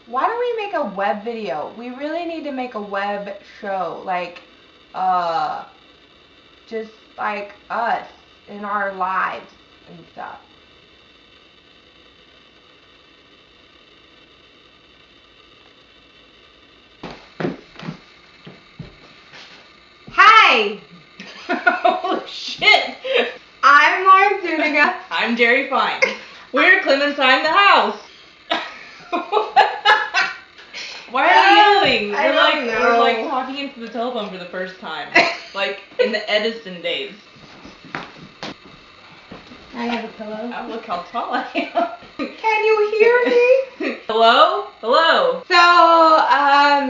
Why don't we make a web video? We really need to make a web show, like, just like us in our lives and stuff. Hi! Holy shit! I'm Briam Zuniga. I'm Jerre Fine. We're Clementine the House. Why are we yelling? We're like talking into the telephone for the first time. Like in the Edison days. I have a pillow. Oh, look how tall I am. Can you hear me? Hello? Hello. So,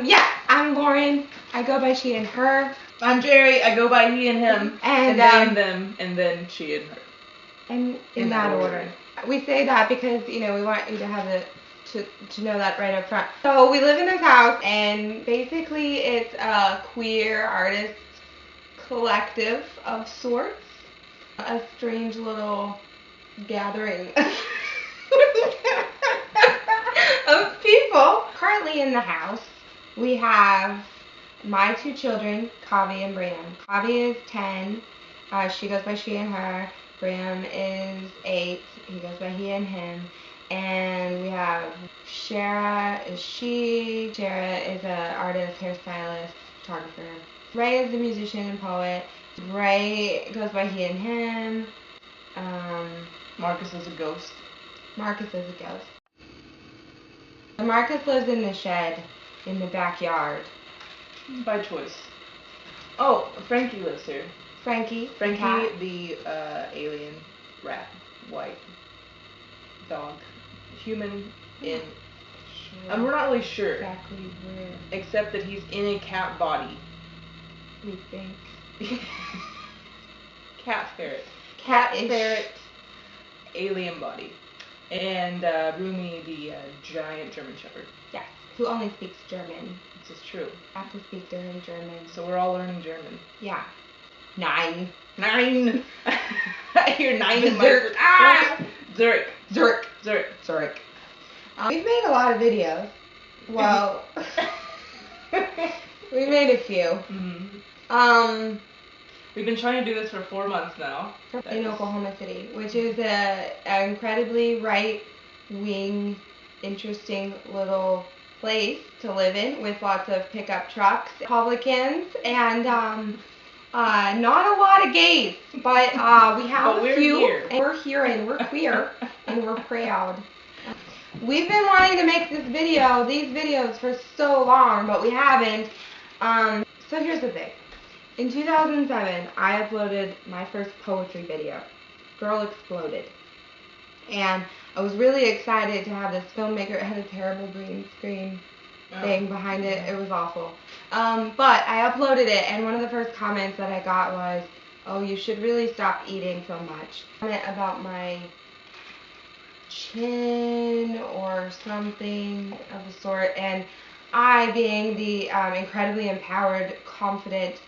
yeah, I'm Lauren. I go by she and her. I'm Jerre. I go by he and him. And they and them. And then she and her. And in that order. We say that because, you know, we want you to have to know that right up front. So we live in this house, and basically it's a queer artist collective of sorts. A strange little gathering of people. Currently in the house, we have my two children, Kavi and Briam. Kavi is 10. She goes by she and her. Briam is 8. He goes by he and him. And we have Shara is she. Jerre is an artist, hairstylist, photographer. Rae is a musician and poet. Rae goes by he and him. Marcus is a ghost. Marcus is a ghost. Marcus lives in the shed in the backyard. By choice. Oh, Frankie lives here. Frankie the alien rat, white dog, human in. And we're not really sure. Exactly where. Except that he's in a cat body. We think. Cat ferret. Cat-ish. Ferret. Alien body. And Rumi the giant German shepherd. Yes. Who only speaks German. This is true. I have to speak to him German. So we're all learning German. Yeah. 9. I hear 9 in my Zurich. Zurich. We've made a lot of videos. Well, we made a few. Mm-hmm. We've been trying to do this for 4 months now. In Oklahoma City, which is an incredibly right-wing, interesting little place to live in with lots of pickup trucks, Republicans, and not a lot of gays, but we have a few. Here. And we're here, and we're queer, and we're proud. We've been wanting to make these videos for so long, but we haven't. So here's the thing. In 2007, I uploaded my first poetry video, Girl Exploded. And I was really excited to have this filmmaker. It had a terrible green screen thing behind it. It was awful. But I uploaded it, and one of the first comments that I got was, "Oh, you should really stop eating so much." Comment about my chin or something of the sort. And I, being the incredibly empowered, confident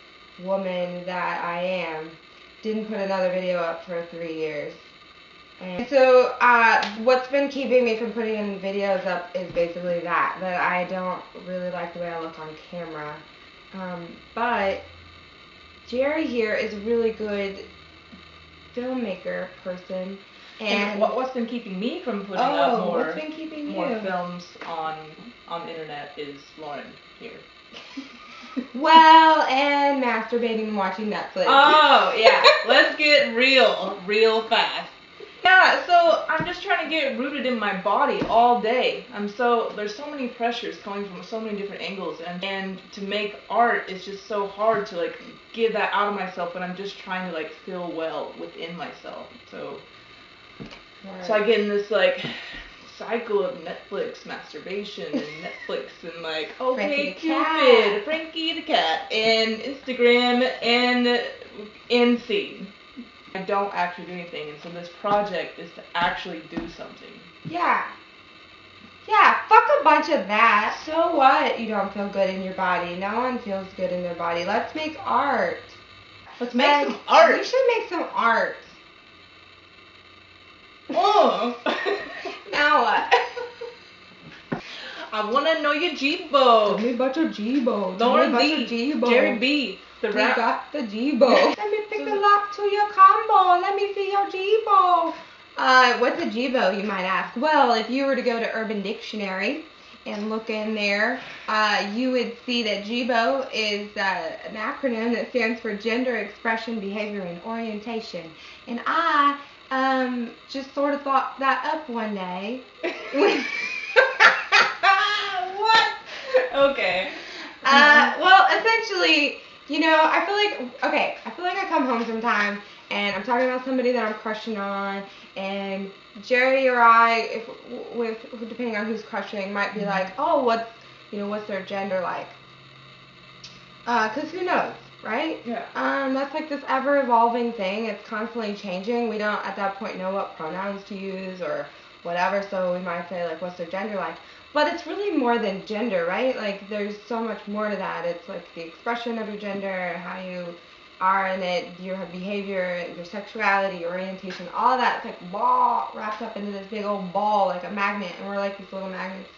woman that I am, didn't put another video up for 3 years. And so what's been keeping me from putting any videos up is basically that I don't really like the way I look on camera. But Jerre here is a really good filmmaker person. And what's been keeping me from putting up more what's been keeping you? More films on the internet is Lauren here. Well, and masturbating and watching Netflix. Oh, yeah. Let's get real fast. Yeah, so I'm just trying to get rooted in my body all day. There's so many pressures coming from so many different angles, and to make art is just so hard to like get that out of myself when I'm just trying to like feel well within myself. So I get in this like cycle of Netflix masturbation and Netflix and like okay Cupid, Frankie the cat, and Instagram and NC. I don't actually do anything, and so this project is to actually do something. Yeah, fuck a bunch of that. So what? You don't feel good in your body. No one feels good in their body. Let's make art. Let's make some art. We should make some art. Oh. Now what? I want to know your Tell G-bo. me about your G-bo. Lauren Tell me Z. about your G-bo. Jerry B. The We rap. got the G-bo. Let me pick a lock to your combo. Let me see your G-bo. What's a G-bo, you might ask? Well, if you were to go to Urban Dictionary and look in there, you would see that G-bo is an acronym that stands for Gender Expression, Behavior, and Orientation. And I just sort of thought that up one day. What? Okay. Well, essentially, you know, I feel like I come home sometime and I'm talking about somebody that I'm crushing on, and Jerry or I, depending on who's crushing, might be like, oh, what's their gender like? 'Cause who knows, right? Yeah. That's like this ever-evolving thing. It's constantly changing. We don't at that point know what pronouns to use or whatever, so we might say like, what's their gender like? But it's really more than gender, right? Like, there's so much more to that. It's like the expression of your gender, how you are in it, your behavior, your sexuality, your orientation, all that's like wrapped up into this big old ball like a magnet, and we're like these little magnets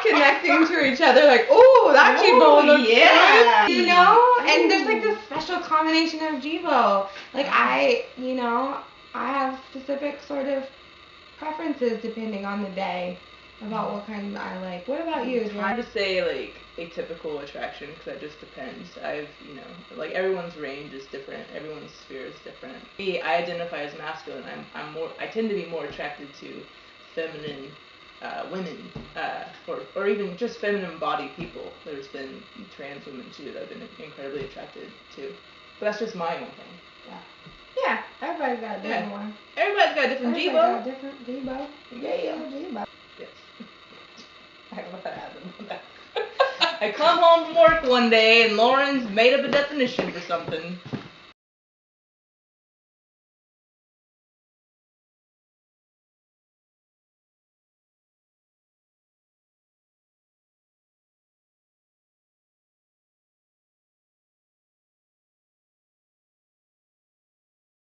connecting to each other like, oh, that G-bo looks yeah. good, you know? And there's like this special combination of G-bo. Like, I have specific sort of preferences depending on the day about what kind I like. What about you? It's hard to say like atypical attraction because that just depends. Like everyone's range is different. Everyone's sphere is different. Me, I identify as masculine. I tend to be more attracted to feminine women, or even just feminine body people. There's been trans women too that I've been incredibly attracted to. But that's just my own thing. Yeah, everybody's got a different one. Everybody's got a different G-bo. Everybody's got a different G-bo. Yeah. G-bo. Yes. I don't know what happened. I come home from work one day and Lauren's made up a definition for something.